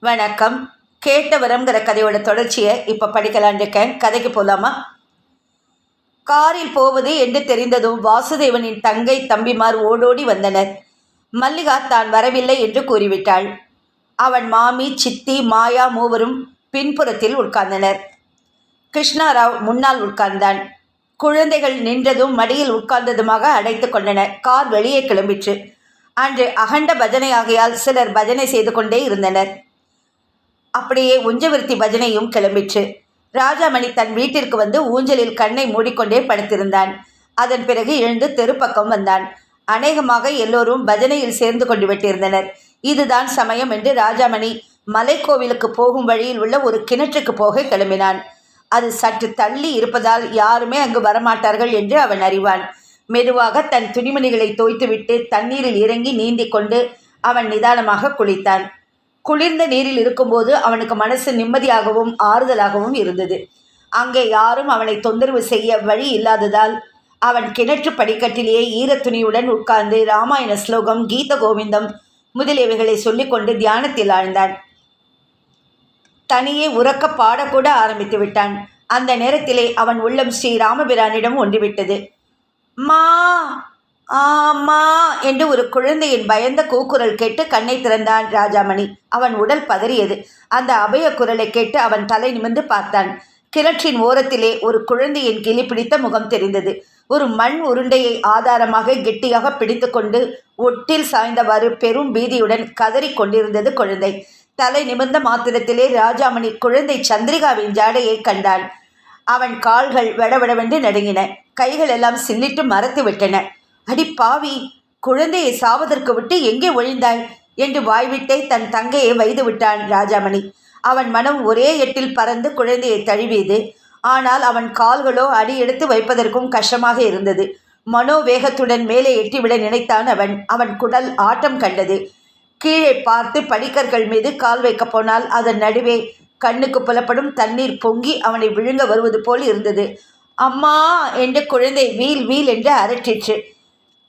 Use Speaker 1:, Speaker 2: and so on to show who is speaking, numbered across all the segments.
Speaker 1: வணக்கம். கேட்ட வரம்ங்கிற கதையோட தொடர்ச்சியை இப்போ படிக்கலான் இருக்கேன். கதைக்கு போகலாமா? காரில் போவது என்று தெரிந்ததும் வாசுதேவனின் தங்கை தம்பிமார் ஓடோடி வந்தனர். மல்லிகா தான் வரவில்லை என்று கூறிவிட்டாள். அவன் மாமி, சித்தி, மாயா மூவரும் பின்புறத்தில் உட்கார்ந்தனர். கிருஷ்ணாராவ் முன்னால் உட்கார்ந்தான். குழந்தைகள் நின்றதும் மடியில் உட்கார்ந்ததுமாக அடைத்து கொண்டனர். கார் வெளியே கிளம்பிற்று. அன்று அகண்ட பஜனை ஆகையால் சிலர் பஜனை செய்து கொண்டே இருந்தனர். அப்படியே உஞ்சவிருத்தி பஜனையும் கிளம்பிற்று. ராஜாமணி தன் வீட்டிற்கு வந்து ஊஞ்சலில் கண்ணை மூடிக்கொண்டே படுத்திருந்தான். அதன் பிறகு எழுந்து தெருப்பக்கம் வந்தான். அநேகமாக எல்லோரும் பஜனையில் சேர்ந்து கொண்டு விட்டிருந்தனர். இதுதான் சமயம் என்று ராஜாமணி மலைக்கோவிலுக்கு போகும் வழியில் உள்ள ஒரு கிணற்றுக்கு போக கிளம்பினான். அது சற்று தள்ளி இருப்பதால் யாருமே அங்கு வரமாட்டார்கள் என்று அவன் அறிவான். மெதுவாக தன் துணிமணிகளை தோய்த்துவிட்டு தண்ணீரில் இறங்கி நீந்தி கொண்டு அவன் நிதானமாக குளித்தான். குளிர்ந்த நீரில் இருக்கும்போது அவனுக்கு மனசு நிம்மதியாகவும் ஆறுதலாகவும் இருந்தது. அங்கே யாரும் அவனை தொந்தரவு செய்ய வழி இல்லாததால் அவன் கிணற்று படிக்கட்டிலேயே ஈரத்துணியுடன் உட்கார்ந்து ராமாயண ஸ்லோகம், கீத கோவிந்தம் முதலியவைகளை சொல்லிக்கொண்டு தியானத்தில் ஆழ்ந்தான். தனியே உறக்க பாடக்கூட ஆரம்பித்து விட்டான். அந்த நேரத்திலே அவன் உள்ளம் ஸ்ரீ ராமபிரானிடம் ஒன்றிவிட்டது. மா ஆமா என்று ஒரு குழந்தையின் பயந்த கூக்குரல் கேட்டு கண்ணை திறந்தான் ராஜாமணி. அவன் உடல் பதறியது. அந்த அபய குரலை கேட்டு அவன் தலை நிமிர்ந்து பார்த்தான். கிணற்றின் ஓரத்திலே ஒரு குழந்தையின் கிளி பிடித்த முகம் தெரிந்தது. ஒரு மண் உருண்டையை ஆதாரமாக கெட்டியாக பிடித்து கொண்டு ஒட்டில் சாய்ந்தவாறு பெரும் பீதியுடன் கதறி கொண்டிருந்தது குழந்தை. தலை நிமிர்ந்த மாத்திரத்திலே ராஜாமணி குழந்தை சந்திரிகாவின் ஜாடையை கண்டான். அவன் கால்கள் வெடவெடவென்று நடுங்கின. கைகள் எல்லாம் சில்லிட்டு மரத்து விட்டன. அடி பாவி, குழந்தையை சாவதற்கு விட்டு எங்கே ஒழிந்தாய் என்று வாய்விட்டே தன் தங்கையை வைத்து விட்டான் ராஜாமணி. அவன் மனம் ஒரே எட்டில் பறந்து குழந்தையை தழுவியது. ஆனால் அவன் கால்களோ அடி எடுத்து வைப்பதற்கும் கஷ்டமாக இருந்தது. மனோவேகத்துடன் மேலே எட்டிவிட நினைத்தான் அவன். அவன் குடல் ஆட்டம் கண்டது. கீழே பார்த்து படிக்கற்கள் மீது கால் வைக்க போனால் அதன் நடுவே கண்ணுக்கு புலப்படும் தண்ணீர் பொங்கி அவனை விழுங்க வருவது போல் இருந்தது. அம்மா என்று குழந்தை வீல் வீல் என்று அரற்றிற்று.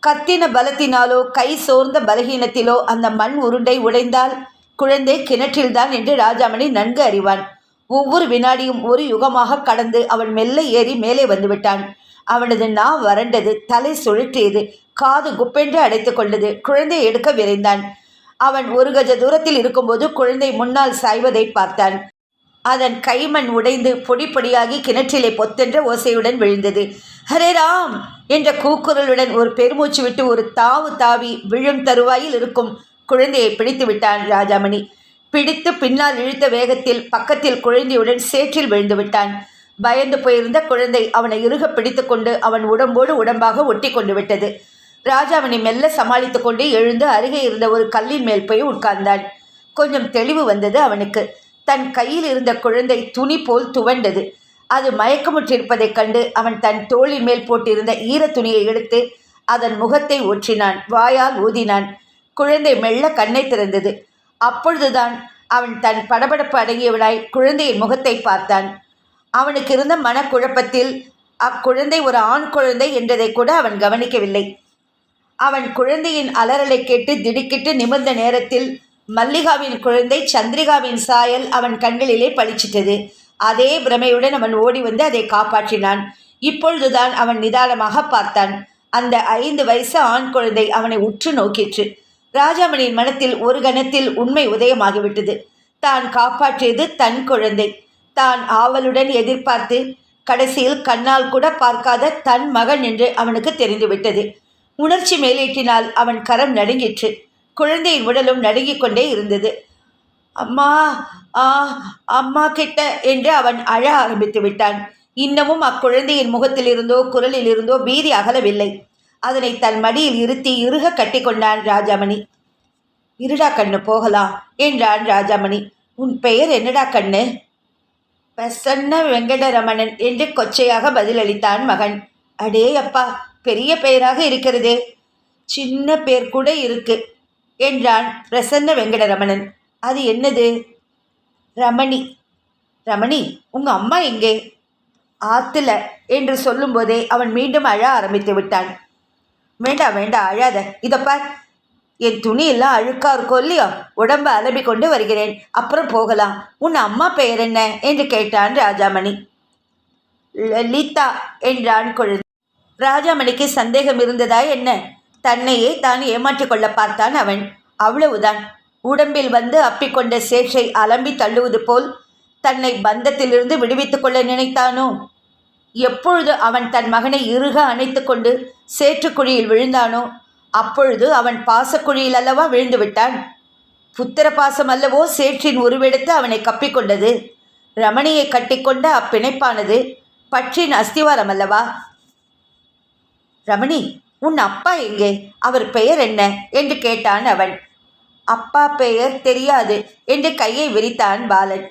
Speaker 1: கத்தின பலத்தினாலோ கை சோர்ந்த பலகீனத்திலோ அந்த மண் உருண்டை உடைந்தால் குழந்தை கிணற்றில்தான் என்று ராஜாமணி நன்கு அறிவான். ஒவ்வொரு வினாடியும் ஒரு யுகமாக கடந்து அவன் மெல்ல ஏறி மேலே வந்துவிட்டான். அவனது நா வறண்டது, தலை சுழற்றியது, காது குப்பென்று அடைத்து கொண்டது. குழந்தையை எடுக்க விரைந்தான். அவன் ஒரு கஜ தூரத்தில் இருக்கும்போது குழந்தை முன்னால் சாய்வதை பார்த்தான். அதன் கைமண் உடைந்து பொடி பொடியாகி கிணற்றிலே பொத்தென்ற ஓசையுடன் விழுந்தது. ஹரே ராம் என்ற கூக்குரலுடன் ஒரு பெருமூச்சு விட்டு ஒரு தாவு தாவி விழும் தருவாயில் இருக்கும் குழந்தையை பிடித்து விட்டான் ராஜாமணி. பிடித்து பின்னால் இழுத்த வேகத்தில் பக்கத்தில் குழந்தையுடன் சேற்றில் விழுந்து விட்டான். பயந்து போயிருந்த குழந்தை அவனை இறுக பிடித்து கொண்டு அவன் உடம்போடு உடம்பாக ஒட்டி கொண்டு விட்டது. ராஜாமணி மெல்ல சமாளித்து கொண்டு எழுந்து அருகே இருந்த ஒரு கல்லின் மேல் போய் உட்கார்ந்தான். கொஞ்சம் தெளிவு வந்தது அவனுக்கு. தன் கையில் இருந்த குழந்தை துணி போல் துவண்டது. அது மயக்கமுற்றிருப்பதைக் கண்டு அவன் தன் தோளின் மேல் போட்டிருந்த ஈர துணியை எடுத்து அதன் முகத்தை ஒற்றினான். வாயால் ஊதினான். குழந்தை மெல்ல கண்ணை திறந்தது. அப்பொழுதுதான் அவன் தன் படபடப்பு அடங்கியவனாய் குழந்தையின் முகத்தை பார்த்தான். அவனுக்கு இருந்த மனக்குழப்பத்தில் அக்குழந்தை ஒரு ஆண் குழந்தை என்றதை கூட அவன் கவனிக்கவில்லை. அவன் குழந்தையின் அலறலை கேட்டு திடுக்கிட்டு நிமிர்ந்த நேரத்தில் மல்லிகாவின் குழந்தை சந்திரிகாவின் சாயல் அவன் கண்களிலே பளிச்சிட்டது. அதே பிரமையுடன் அவன் ஓடி வந்து அதை காப்பாற்றினான். இப்பொழுதுதான் அவன் நிதானமாக பார்த்தான். அந்த 5 வயசு ஆண் குழந்தை அவனை உற்று நோக்கிற்று. ராஜாமணியின் மனத்தில் ஒரு கணத்தில் உண்மை உதயமாகிவிட்டது. தான் காப்பாற்றியது தன் குழந்தை. தான் ஆவலுடன் எதிர்பார்த்து கடைசியில் கண்ணால் கூட பார்க்காத தன் மகன் என்று அவனுக்கு தெரிந்துவிட்டது. உணர்ச்சி மேலேற்றினால் அவன் கரம் நடுங்கிற்று. குழந்தையின் உடலும் நடுங்கிக் கொண்டே இருந்தது. அம்மா அம்மா கிட்ட என்று அவன் அழ ஆரம்பித்து விட்டான். இன்னமும் அக்குழந்தையின் முகத்திலிருந்தோ குரலிலிருந்தோ பீதி அகலவில்லை. அதனை தன் மடியில் இருத்தி இறுக கட்டி கொண்டான் ராஜாமணி. இருடா கண்ணு, போகலாம் என்றான் ராஜாமணி. உன் பெயர் என்னடா கண்ணு? பிரசன்ன வெங்கடரமணன் என்று கொச்சையாக பதிலளித்தான் மகன். அடே அப்பா, பெரிய பெயராக இருக்கிறதே. சின்ன பேர் கூட இருக்கு என்றான் பிரசன்ன வெங்கடரமணன். அது என்னது? ரமணி. ரமணி, உங்கள் அம்மா எங்கே? ஆத்துல என்று சொல்லும்போதே அவன் மீண்டும் அழ ஆரம்பித்து விட்டான். வேண்டாம் வேண்டாம், அழாத. இதப்பார், என் துணி எல்லாம் அழுக்கா இருக்கோ இல்லையோ, உடம்ப அலம்பி கொண்டு வருகிறேன், அப்புறம் போகலாம். உன் அம்மா பெயர் என்ன என்று கேட்டான் ராஜாமணி. லலிதா என்றான் குழந்தை. ராஜாமணிக்கு சந்தேகம் இருந்ததா என்ன? தன்னையே தான் ஏமாற்றிக் கொள்ள பார்த்தான் அவன். அவ்வளவுதான். உடம்பில் வந்து அப்பிக்கொண்ட சேற்றை அலம்பி தள்ளுவது போல் தன்னை பந்தத்திலிருந்து விடுவித்துக் கொள்ள நினைத்தானோ? எப்பொழுது அவன் தன் மகனை இறுக அணைத்து கொண்டு சேற்றுக்குழியில் விழுந்தானோ அப்பொழுது அவன் பாசக்குழியில் அல்லவா விழுந்து விட்டான். புத்திர பாசம் அல்லவோ சேற்றின் உருவெடுத்து அவனை கப்பிக்கொண்டது. ரமணியை கட்டிக்கொண்ட அப்பிணைப்பானது பற்றின் அஸ்திவாரம் அல்லவா? ரமணி, உன் அப்பா எங்கே? அவர் பெயர் என்ன என்று கேட்டான் அவன். அப்பா பெயர் தெரியாது என்று கையை விரித்தான் பாலன்.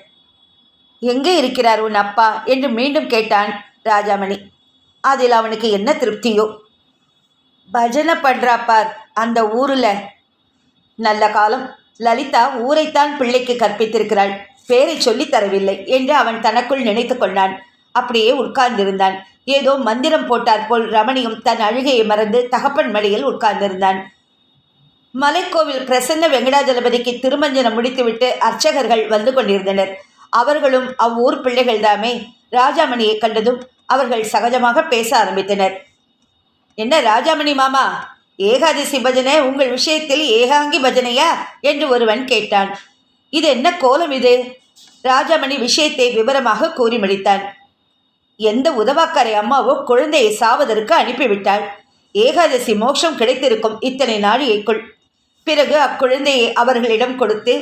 Speaker 1: எங்கே இருக்கிறார் உன் அப்பா என்று மீண்டும் கேட்டான் ராஜாமணி. அதில் அவனுக்கு என்ன திருப்தியோ. பஜனை பண்றாப்பார் அந்த ஊரில். நல்ல காலம், லலிதா ஊரைத்தான் பிள்ளைக்கு கற்பித்திருக்கிறாள், பேரை சொல்லித் தரவில்லை என்று அவன் தனக்குள் நினைத்து கொண்டான். அப்படியே உட்கார்ந்திருந்தான். ஏதோ மந்திரம் போட்டாற் போல் ரமணியும் தன் அழுகையை மறந்து தகப்பன் மடியில் உட்கார்ந்திருந்தான். மலைக்கோவில் பிரசன்ன வெங்கடாஜலபதிக்கு திருமஞ்சனம் முடித்துவிட்டு அர்ச்சகர்கள் வந்து கொண்டிருந்தனர். அவர்களும் அவ்வூர் பிள்ளைகள்தாமே. ராஜாமணியை கண்டதும் அவர்கள் சகஜமாக பேச ஆரம்பித்தனர். என்ன ராஜாமணி மாமா, ஏகாதசி பஜனை உங்கள் விஷயத்தில் ஏகாங்கி பஜனையா என்று ஒருவன் கேட்டான். இது என்ன கோலம் இது? ராஜாமணி விஷயத்தை விவரமாக கூறி முடித்தான். எந்த உதவாக்கரை அம்மாவோ குழந்தையை சாவதற்கு அனுப்பிவிட்டாள். ஏகாதசி மோட்சம் கிடைத்திருக்கும் இத்தனை நாழிகைக்குள். பிறகு அக்குழந்தையை அவர்களிடம் கொடுத்து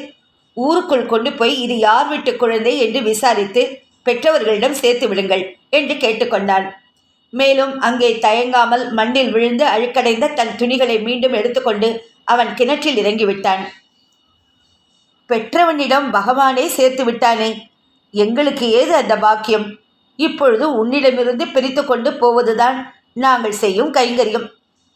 Speaker 1: ஊருக்குள் கொண்டு போய் இது யார் வீட்டு குழந்தை என்று விசாரித்து பெற்றவர்களிடம் சேர்த்து விடுங்கள் என்று கேட்டுக்கொண்டான். மேலும் அங்கே தயங்காமல் மண்ணில் விழுந்து அழுக்கடைந்த தன் துணிகளை மீண்டும் எடுத்துக்கொண்டு அவன் கிணற்றில் இறங்கிவிட்டான். பெற்றவனிடம் பகவானே சேர்த்து விட்டானே, எங்களுக்கு ஏது அந்த பாக்கியம்? இப்பொழுது உன்னிடமிருந்து பிரித்து கொண்டு போவதுதான் நாங்கள் செய்யும் கைங்கரியம்.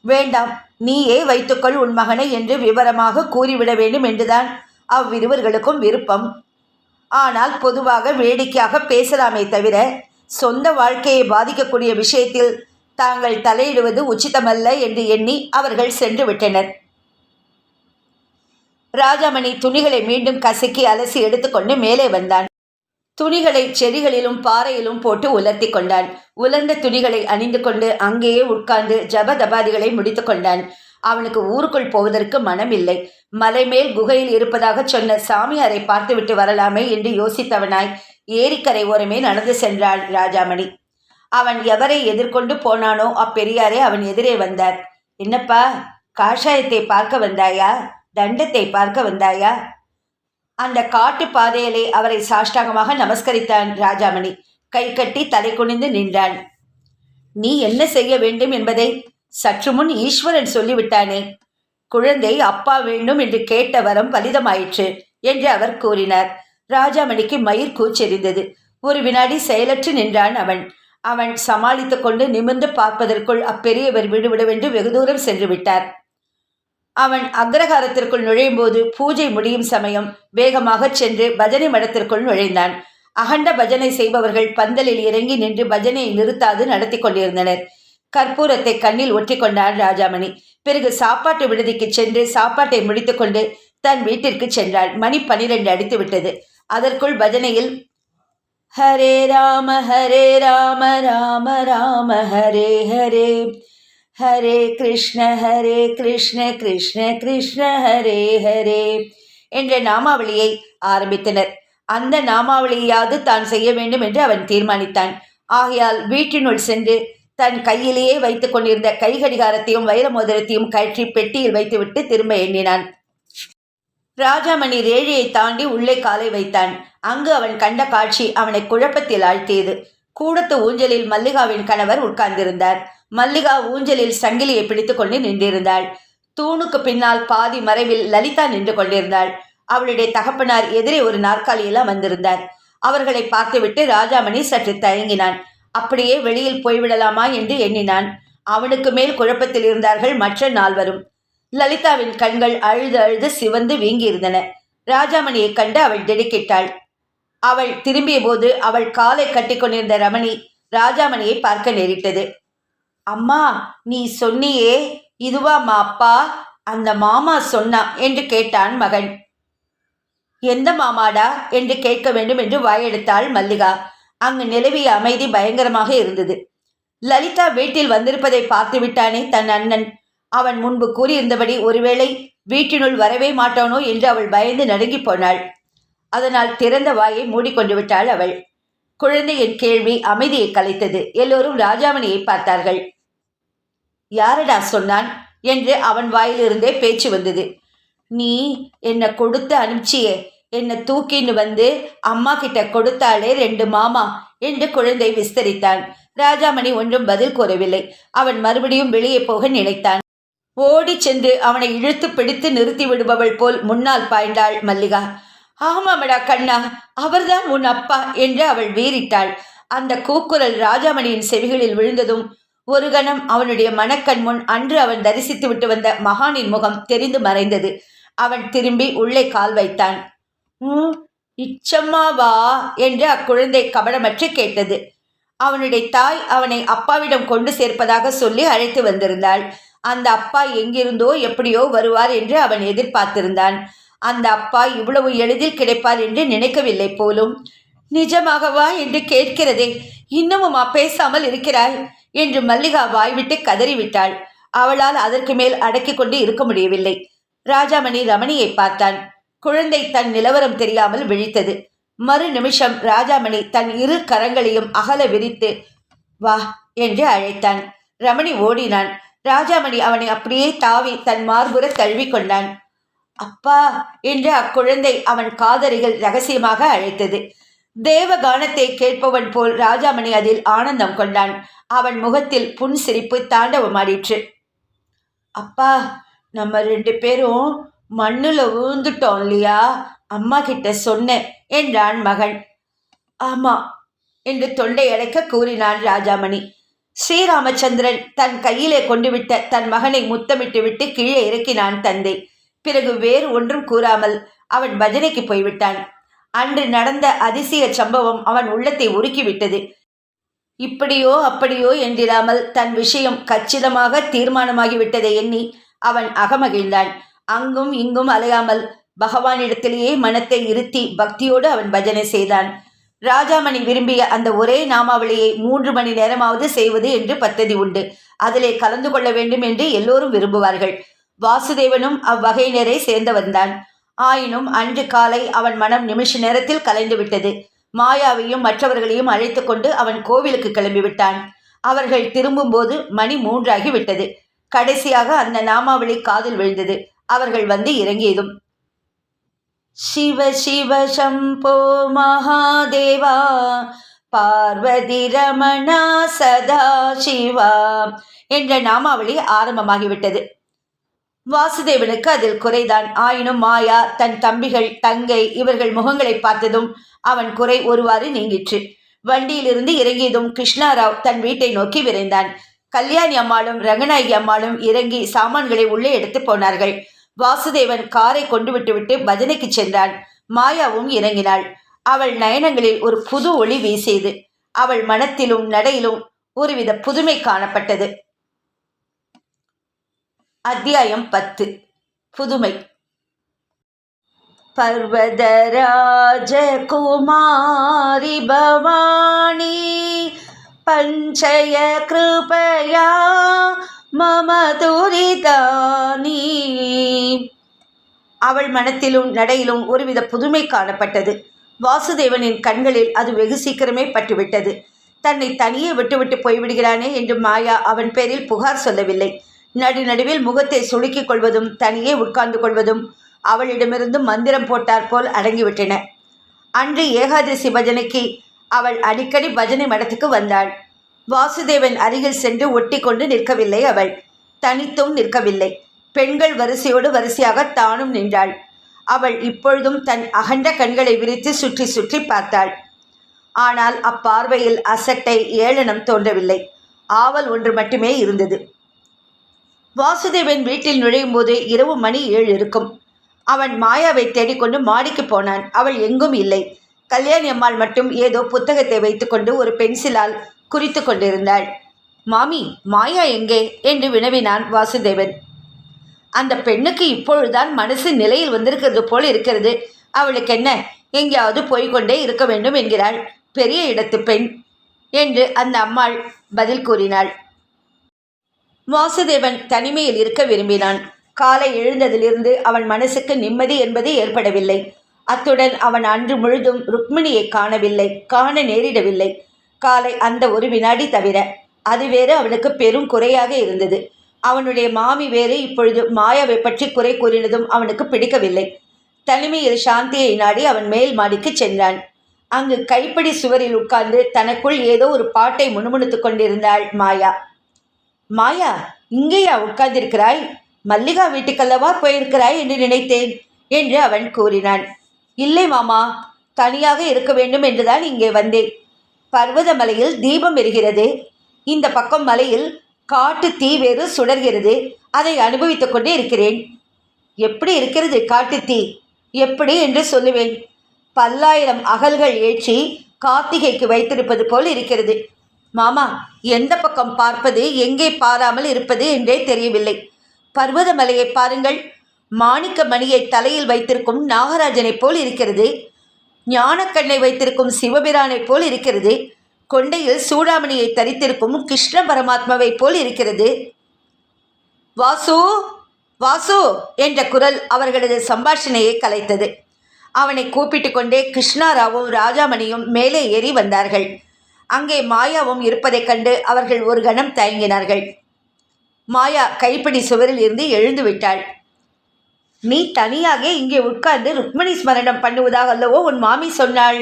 Speaker 1: வேண்டாம், நீயே வைத்துக்கொள் உன் மகனை என்று விவரமாக கூறிவிட வேண்டும் என்றுதான் அவ்விருவர்களுக்கும் விருப்பம். ஆனால் பொதுவாக வேடிக்கையாக பேசலாமே தவிர சொந்த வாழ்க்கையை பாதிக்கக்கூடிய விஷயத்தில் தாங்கள் தலையிடுவது உச்சிதமல்ல என்று எண்ணி அவர்கள் சென்று விட்டனர். ராஜாமணி துணிகளை மீண்டும் கசக்கி அலசி எடுத்துக்கொண்டு மேலே வந்தான். துணிகளை செடிகளிலும் பாறையிலும் போட்டு உலர்த்தி கொண்டான். உலர்ந்த துணிகளை அணிந்து கொண்டு அங்கேயே உட்கார்ந்து ஜபதபாதிகளை முடித்து கொண்டான். அவனுக்கு ஊருக்குள் போவதற்கு மனமில்லை. மலை மேல் குகையில் இருப்பதாக சொன்ன சாமியாரை பார்த்துவிட்டு வரலாமே என்று யோசித்தவனாய் ஏரிக்கரை ஓரமே நடந்து சென்றான் ராஜாமணி. அவன் எவரை எதிர்கொண்டு போனானோ அப்பெரியாரே அவன் எதிரே வந்தார். என்னப்பா, காஷாயத்தை பார்க்க வந்தாயா? தண்டத்தை பார்க்க வந்தாயா? அந்த காட்டு பாதையிலே அவரை சாஷ்டாங்கமாக நமஸ்கரித்தான் ராஜாமணி. கை கட்டி தலை குனிந்து நின்றான். நீ என்ன செய்ய வேண்டும் என்பதை சற்று முன் ஈஸ்வரன் சொல்லிவிட்டானே. குழந்தை அப்பா வேண்டும் என்று கேட்ட வரம் பலிதமாயிற்று என்று அவர் கூறினார். ராஜாமணிக்கு மயிர் கூச்செறிந்தது. ஒரு வினாடி செயலற்று நின்றான் அவன். அவன் சமாளித்து கொண்டு நிமிர்ந்து பார்ப்பதற்குள் அப்பெரியவர் விடுவிடுவென்று வெகு தூரம் சென்று விட்டார். அவன் அக்ரஹாரத்திற்குள் நுழையும் போது பூஜை முடியும் சமயம் வேகமாக சென்று பஜனை மடத்திற்குள் நுழைந்தான். அகண்ட பஜனை செய்பவர்கள் பந்தலில் இறங்கி நின்று பஜனையை நிறுத்தாது நடத்தி கொண்டிருந்தனர். கற்பூரத்தை கண்ணில் ஒற்றி கொண்டான் ராஜாமணி. பிறகு சாப்பாட்டு விடுதிக்கு சென்று சாப்பாட்டை முடித்துக்கொண்டு தன் வீட்டிற்கு சென்றாள். மணி 12 அடித்து விட்டது. அதற்குள் பஜனையில் ஹரே ராம ராம ராம ஹரே ஹரே, ஹரே கிருஷ்ண கிருஷ்ண கிருஷ்ண ஹரே ஹரே என்ற நாமாவளியை ஆரம்பித்தனர். அந்த நாமாவளியாவது தான் செய்ய வேண்டும் என்று அவன் தீர்மானித்தான். ஆகையால் வீட்டினுள் சென்று தன் கையிலேயே வைத்துக் கொண்டிருந்த கைகடிகாரத்தையும் வைர மோதிரத்தையும் கழற்றி பெட்டியில் வைத்துவிட்டு திரும்ப எண்ணினான். ராஜாமணி ரேழியை தாண்டி உள்ளே காலை வைத்தான். அங்கு அவன் கண்ட காட்சி அவனை குழப்பத்தில் ஆழ்த்தியது. கூடத்து ஊஞ்சலில் மல்லிகாவின் கணவர் உட்கார்ந்திருந்தார். மல்லிகா ஊஞ்சலில் சங்கிலியை பிடித்து கொண்டு நின்றிருந்தாள். தூணுக்கு பின்னால் பாதி மறைவில் லலிதா நின்று கொண்டிருந்தாள். அவளுடைய தகப்பனார் எதிரே ஒரு நாற்காலியில் அமர்ந்திருந்தார். அவர்களை பார்த்துவிட்டு ராஜாமணி சற்று தயங்கினான். அப்படியே வெளியில் போய்விடலாமா என்று எண்ணினான். அவனுக்கு மேல் குழப்பத்தில் இருந்தார்கள் மற்ற நால்வரும். லலிதாவின் கண்கள் அழுது அழுது சிவந்து வீங்கியிருந்தன. ராஜாமணியை கண்டு அவள் திடுக்கிட்டாள். அவள் திரும்பிய போது அவள் காலை கட்டி கொண்டிருந்த ரமணி ராஜாமணியை பார்க்க நேரிட்டது. அம்மா, நீ சொன்னியே, இதுவாம்மா அப்பா அந்த மாமா சொன்னா என்று கேட்டான் மகன். எந்த மாமாடா என்று கேட்க வேண்டும் என்று வாயெடுத்தாள் மல்லிகா. அங்கு நிலவிய அமைதி பயங்கரமாக இருந்தது. லலிதா வீட்டில் வந்திருப்பதை பார்த்து விட்டானே தன் அண்ணன். அவன் முன்பு கூறியிருந்தபடி ஒருவேளை வீட்டினுள் வரவே மாட்டானோ என்று அவள் பயந்து நடுங்கி போனாள். அதனால் திறந்த வாயை மூடிக்கொண்டு விட்டாள் அவள். குழந்தையின் கேள்வி அமைதியை கலைத்தது. எல்லோரும் ராஜாமணியை பார்த்தார்கள். யாரடா சொன்னான் என்று அவன் வாயிலிருந்தே பேச்சு வந்தது. நீ என்னை கொடுத்து அனுப்பிச்சியே, என்னை தூக்கின்னு வந்து அம்மா கிட்ட கொடுத்தாலே 2 மாமா என்று குழந்தை விஸ்தரித்தான். ராஜாமணி ஒன்றும் பதில் கூறவில்லை. அவன் மறுபடியும் வெளியே போக நினைத்தான். ஓடி சென்று அவனை இழுத்து பிடித்து நிறுத்தி விடுபவள் போல் முன்னால் பாய்ந்தாள் மல்லிகா. ஆமாமடா கண்ணா, அவர்தான் உன் அப்பா என்று அவள் வீறிட்டாள். அந்த கூக்குரல் ராஜாமணியின் செவிகளில் விழுந்ததும் ஒரு கணம் அவனுடைய மனக்கண் முன் அன்று அவன் தரிசித்து விட்டு வந்த மகானின் முகம் தெரிந்து மறைந்தது. அவன் திரும்பி உள்ளே கால் வைத்தான். இச்சம்மாவா என்று அக்குழந்தை கபடமற்று கேட்டது. அவனுடைய தாய் அவனை அப்பாவிடம் கொண்டு சேர்ப்பதாக சொல்லி அழைத்து வந்திருந்தாள். அந்த அப்பா எங்கிருந்தோ எப்படியோ வருவார் என்று அவன் எதிர்பார்த்திருந்தான். அந்த அப்பா இவ்வளவு எளிதில் கிடைப்பார் என்று நினைக்கவில்லை போலும். நிஜமாகவா என்று கேட்கிறதே, இன்னமுமா பேசாமல் இருக்கிறாய் என்று மல்லிகா வாய்விட்டு கதறிவிட்டாள். அவளால் அதற்கு மேல் அடக்கி கொண்டு இருக்க முடியவில்லை. ராஜாமணி ரமணியை பார்த்தான். குழந்தை தன் நிலவரம் தெரியாமல் விழித்தது. மறு நிமிஷம் ராஜாமணி தன் 2 கரங்களையும் அகல விரித்து வா என்று அழைத்தான். ரமணி ஓடினான். ராஜாமணி அவனை அப்படியே தாவி தன் மார்புற தழுவி கொண்டான். அப்பா என்று அக்குழந்தை அவன் காதரிகள் ரகசியமாக அழைத்தது. தேவகானத்தை கேட்பவன் போல் ராஜாமணி அதில் ஆனந்தம் கொண்டான். அவன் முகத்தில் புன்சிரிப்பு தாண்டவமாடிற்று. அப்பா, நம்ம 2 பேரும் மண்ணுல விழுந்துட்டோம் இல்லையா, அம்மா கிட்ட சொன்னேன் என்றான் மகன். ஆமா என்று தொண்டை அடைக்க கூறினான் ராஜாமணி. ஸ்ரீராமச்சந்திரன் தன் கையிலே கொண்டு விட்ட தன் மகனை முத்தமிட்டு விட்டு கீழே இறக்கினான் தந்தை. பிறகு வேறு ஒன்றும் கூறாமல் அவன் பஜனைக்கு போய்விட்டான். அன்று நடந்த அதிசய சம்பவம் அவன் உள்ளத்தை உருக்கிவிட்டது. இப்படியோ அப்படியோ என்றிராமல் தன் விஷயம் கச்சிதமாக தீர்மானமாகிவிட்டதை எண்ணி அவன் அகமகிழ்ந்தான். அங்கும் இங்கும் அலையாமல் பகவானிடத்திலேயே மனத்தை இருத்தி பக்தியோடு அவன் பஜனை செய்தான். ராஜாமணி விரும்பிய அந்த ஒரே நாமாவளியை 3 மணி நேரமாவது செய்வது என்று பத்ததி உண்டு. அதிலே கலந்து கொள்ள வேண்டும் என்று எல்லோரும் விரும்புவார்கள். வாசுதேவனும் அவ்வகையினரை சேர்ந்தவன்தான். ஆயினும் அன்று காலை அவன் மனம் நிமிஷ நேரத்தில் கலைந்து விட்டது. மாயாவையும் மற்றவர்களையும் அழைத்து கொண்டு அவன் கோவிலுக்கு கிளம்பிவிட்டான். அவர்கள் திரும்பும்போது மணி 3 ஆகிவிட்டது. கடைசியாக அந்த நாமாவளி காதில் விழுந்தது. அவர்கள் வந்து இறங்கியதும் சிவ சிவ சம்போ மகாதேவா பார்வதி ரமணா சதா சிவா என்ற நாமாவளி ஆரம்பமாகிவிட்டது. வாசுதேவனுக்கு அதில் குறைதான். ஆயினும் மாயா, தன் தம்பிகள், தங்கை இவர்கள் முகங்களை பார்த்ததும் அவன் குறை ஒருவாறு நீங்கிற்று. வண்டியிலிருந்து இறங்கியதும் கிருஷ்ணாராவ் தன் வீட்டை நோக்கி விரைந்தான். கல்யாணி அம்மாளும் ரங்கநாயகி அம்மாளும் இறங்கி சாமான்களை உள்ளே எடுத்து போனார்கள். வாசுதேவன் காரை கொண்டு விட்டுவிட்டு பஜனைக்கு சென்றான். மாயாவும் இறங்கினாள். அவள் நயனங்களில் ஒரு புது ஒளி வீசியது. அவள் மனத்திலும் நடையிலும் ஒருவித புதுமை காணப்பட்டது. அத்தியாயம் 10. புதுமை. பர்வதராஜ குமாரி பவானி பஞ்சய கிருபயா மம துரிதானி. அவள் மனத்திலும் நடையிலும் ஒருவித புதுமை காணப்பட்டது. வாசுதேவனின் கண்களில் அது வெகு சீக்கிரமே பட்டுவிட்டது. தன்னை தனியே விட்டுவிட்டு போய்விடுகிறானே என்று மாயா அவன் பேரில் புகார் சொல்லவில்லை. நடுநடுவில் முகத்தை சுளுக்கிக் கொள்வதும் தனியே உட்கார்ந்து கொள்வதும் அவளிடமிருந்து மந்திரம் போட்டார் போல் அடங்கிவிட்டன. அன்று ஏகாதசி பஜனைக்கு அவள் அடிக்கடி பஜனை மடத்துக்கு வந்தாள். வாசுதேவன் அருகில் சென்று ஒட்டி கொண்டு நிற்கவில்லை. அவள் தனித்தும் நிற்கவில்லை. பெண்கள் வரிசையோடு வரிசையாக தானும் நின்றாள். அவள் இப்பொழுதும் தன் அகண்ட கண்களை விரித்து சுற்றி சுற்றி பார்த்தாள். ஆனால் அப்பார்வையில் அசட்டை, ஏளனம் தோன்றவில்லை. ஆவல் ஒன்று மட்டுமே இருந்தது. வாசுதேவன் வீட்டில் நுழையும் போது இரவு மணி 7 இருக்கும். அவன் மாயாவை தேடிக்கொண்டு மாடிக்கு போனான். அவள் எங்கும் இல்லை. கல்யாணி அம்மாள் மட்டும் ஏதோ புத்தகத்தை வைத்துக்கொண்டு ஒரு பென்சிலால் குறித்து கொண்டிருந்தாள். மாமி, மாயா எங்கே என்று வினவினான் வாசுதேவன். அந்த பெண்ணுக்கு இப்பொழுதுதான் மனசு நிலையில் வந்திருக்கிறது போல் இருக்கிறது. அவளுக்கு என்ன, எங்கேயாவது போய்கொண்டே இருக்க வேண்டும் என்கிறாள். பெரிய இடத்து பெண் என்று அந்த அம்மாள் பதில் கூறினாள். வாசுதேவன் தனிமையில் இருக்க விரும்பினான். காலை எழுந்ததிலிருந்து அவன் மனசுக்கு நிம்மதி என்பது ஏற்படவில்லை. அத்துடன் அவன் அன்று முழுதும் ருக்மிணியை காணவில்லை, காண நேரிடவில்லை. காலை அந்த ஒரு வினாடி தவிர. அது வேறு அவனுக்கு பெரும் குறையாக இருந்தது. அவனுடைய மாமி வேறு இப்பொழுது மாயாவை பற்றி குறை கூறினதும் அவனுக்கு பிடிக்கவில்லை. தனிமையில் சாந்தியை நாடி அவன் மேல் மாடிக்கு சென்றான். அங்கு கைப்பிடி சுவரில் உட்கார்ந்து தனக்குள் ஏதோ ஒரு பாட்டை முணுமுணுத்து கொண்டிருந்தாள் மாயா. மாயா, இங்கேயா உட்கார்ந்திருக்கிறாய்? மல்லிகா வீட்டுக்கல்லவா போயிருக்கிறாய் என்று நினைத்தேன் என்று அவன் கூறினான். இல்லை மாமா, தனியாக இருக்க வேண்டும் என்றுதான் இங்கே வந்தேன். பர்வதமலையில் தீபம் எரிகிறது. இந்த பக்கம் மலையில் காட்டு தீ வேறு சுடர்கிறது. அதை அனுபவித்துக் கொண்டே இருக்கிறேன். எப்படி இருக்கிறது காட்டு தீ? எப்படி என்று சொல்லுவேன். 10,000 அகல்கள் ஏற்றி கார்த்திகைக்கு வைத்திருப்பது போல் இருக்கிறது. மாமா, எந்த பக்கம் பார்ப்பது, எங்கே பாராமல் இருப்பது என்றே தெரியவில்லை. பர்வதமலையை பாருங்கள். மாணிக்க மணியை தலையில் வைத்திருக்கும் நாகராஜனைப் போல் இருக்கிறது. ஞானக்கண்ணை வைத்திருக்கும் சிவபிரானைப் போல் இருக்கிறது. கொண்டையில் சூடாமணியை தரித்திருக்கும் கிருஷ்ண பரமாத்மாவை போல் இருக்கிறது. வாசு, வாசு என்ற குரல் அவர்களது சம்பாஷணையை கலைத்தது. அவனை கூப்பிட்டு கொண்டே கிருஷ்ணாராவும் ராஜாமணியும் மேலே ஏறி வந்தார்கள். அங்கே மாயாவும் இருப்பதைக் கண்டு அவர்கள் ஒரு கணம் தயங்கினார்கள். மாயா கைப்பிடி சுவரில் இருந்து எழுந்து விட்டாள். நீ தனியாக இங்கே உட்கார்ந்து ருக்மிணி ஸ்மரணம் பண்ணுவதாக அல்லவோ உன் மாமி சொன்னாள்?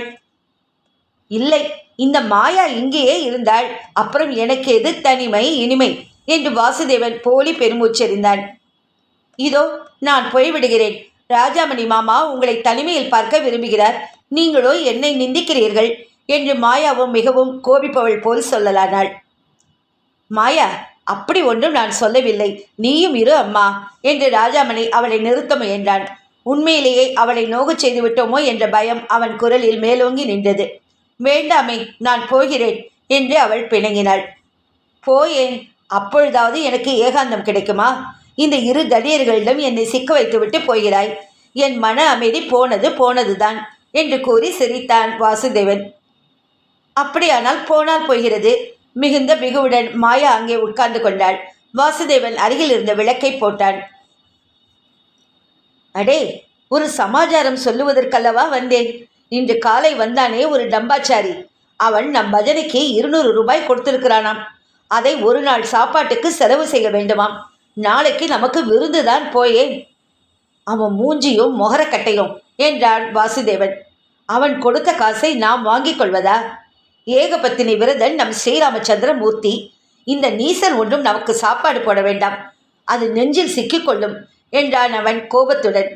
Speaker 1: இல்லை, இந்த மாயா இங்கேயே இருந்தாள். அப்புறம் எனக்கு எது தனிமை இனிமை என்று வாசுதேவன் போலி பெருமூச்செறிந்தான். இதோ நான் போய்விடுகிறேன். ராஜாமணி மாமா உங்களை தனிமையில் பார்க்க விரும்புகிறார். நீங்களோ என்னை நிந்திக்கிறீர்கள் என்று மாயாவும் மிகவும் கோபிப்பவள் போல் சொல்லலானாள். மாயா, அப்படி ஒன்றும் நான் சொல்லவில்லை. நீயும் இரு அம்மா என்று ராஜாமணி அவளை நிறுத்த முயன்றான். உண்மையிலேயே அவளை நோகச் செய்து விட்டோமோ என்ற பயம் அவன் குரலில் மேலோங்கி நின்றது. வேண்டாமே, நான் போகிறேன் என்று அவள் பிணங்கினாள். போயேன், அப்பொழுதாவது எனக்கு ஏகாந்தம் கிடைக்குமா? இந்த இரு தடியர்களிடம் என்னை சிக்க வைத்துவிட்டு போகிறாய். என் மன அமைதி போனதுதான் என்று கூறி சிரித்தான் வாசுதேவன். அப்படியானால் போனால் போகிறது. மிகுந்த பிகுவுடன் மாயா அங்கே உட்கார்ந்து கொண்டாள். வாசுதேவன் அருகில் இருந்த விளக்கை போட்டான். அடே, ஒரு சமாச்சாரம் சொல்லுவதற்கல்லவா வந்தேன். இன்று காலை வந்தானே ஒரு டம்பாச்சாரி. அவன் நம் பஜனைக்கு 200 ரூபாய் கொடுத்திருக்கிறானாம். அதை ஒரு நாள் சாப்பாட்டுக்கு செலவு செய்ய வேண்டுமாம். நாளைக்கு நமக்கு விருந்துதான். போயேன். அவன் மூஞ்சியும் மொகரக்கட்டையும் என்றான் வாசுதேவன். அவன் கொடுத்த காசை நாம் வாங்கிக் கொள்வதா? ஏகபத்தினி விரதன் நம் ஸ்ரீராமச்சந்திர மூர்த்தி. இந்த நீசன் ஒன்றும் நமக்கு சாப்பாடு போட வேண்டாம். அது நெஞ்சில் சிக்கிக்கொள்ளும் என்றான் அவன் கோபத்துடன்.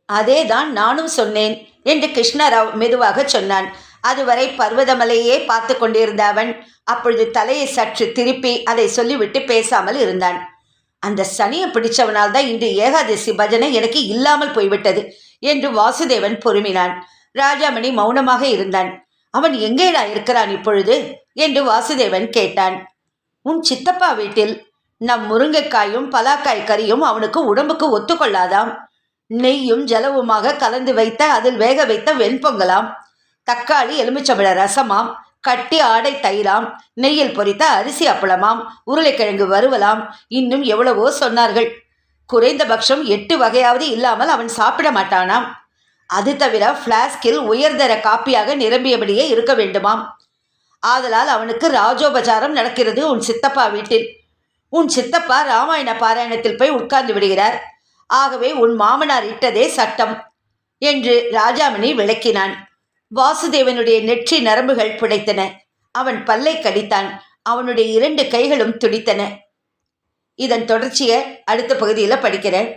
Speaker 1: அதேதான் நானும் சொன்னேன் என்று கிருஷ்ணராவ் மெதுவாக சொன்னான். அதுவரை பர்வதமலையே பார்த்து கொண்டிருந்த அவன் அப்பொழுது தலையை சற்று திருப்பி அதை சொல்லிவிட்டு பேசாமல் இருந்தான். அந்த சனியை பிடிச்சவனால் தான் இன்று ஏகாதசி பஜனை எனக்கு இல்லாமல் போய்விட்டது என்று வாசுதேவன் பொறுமினான். ராஜாமணி மௌனமாக இருந்தான். அவன் எங்கேடா இருக்கிறான் இப்பொழுது என்று வாசுதேவன் கேட்டான். உன் சித்தப்பா வீட்டில். நம் முருங்கைக்காயும் பலாக்காய் கறியும் அவனுக்கு உடம்புக்கு ஒத்துக்கொள்ளாதாம். நெய்யும் ஜலவுமாக கலந்து வைத்த அதில் வேக வைத்த வெண்பொங்கலாம், தக்காளி எலுமிச்சம்பழ ரசமாம், கட்டி ஆடை தயிராம், நெய்யில் பொரித்த அரிசி அப்பளமாம், உருளைக்கிழங்கு வறுவலாம், இன்னும் எவ்வளவோ சொன்னார்கள். குறைந்தபட்சம் 8 வகையாவது இல்லாமல் அவன் சாப்பிட மாட்டானாம். அது தவிர ஃப்ளாஸ்கில் உயர்தர காப்பியாக நிரம்பியபடியே இருக்க வேண்டுமாம். ஆதலால் அவனுக்கு ராஜோபசாரம் நடக்கிறது உன் சித்தப்பா வீட்டில். உன் சித்தப்பா ராமாயண பாராயணத்தில் போய் உட்கார்ந்து விடுகிறார். ஆகவே உன் மாமனார் இட்டதே சட்டம் என்று ராஜாமணி விளக்கினான். வாசுதேவனுடைய நெற்றி நரம்புகள் புடைத்தன. அவன் பல்லை கடித்தான். அவனுடைய 2 கைகளும் துடித்தன. இதன் தொடர்ச்சியை அடுத்த பகுதியில் படிக்கிறேன்.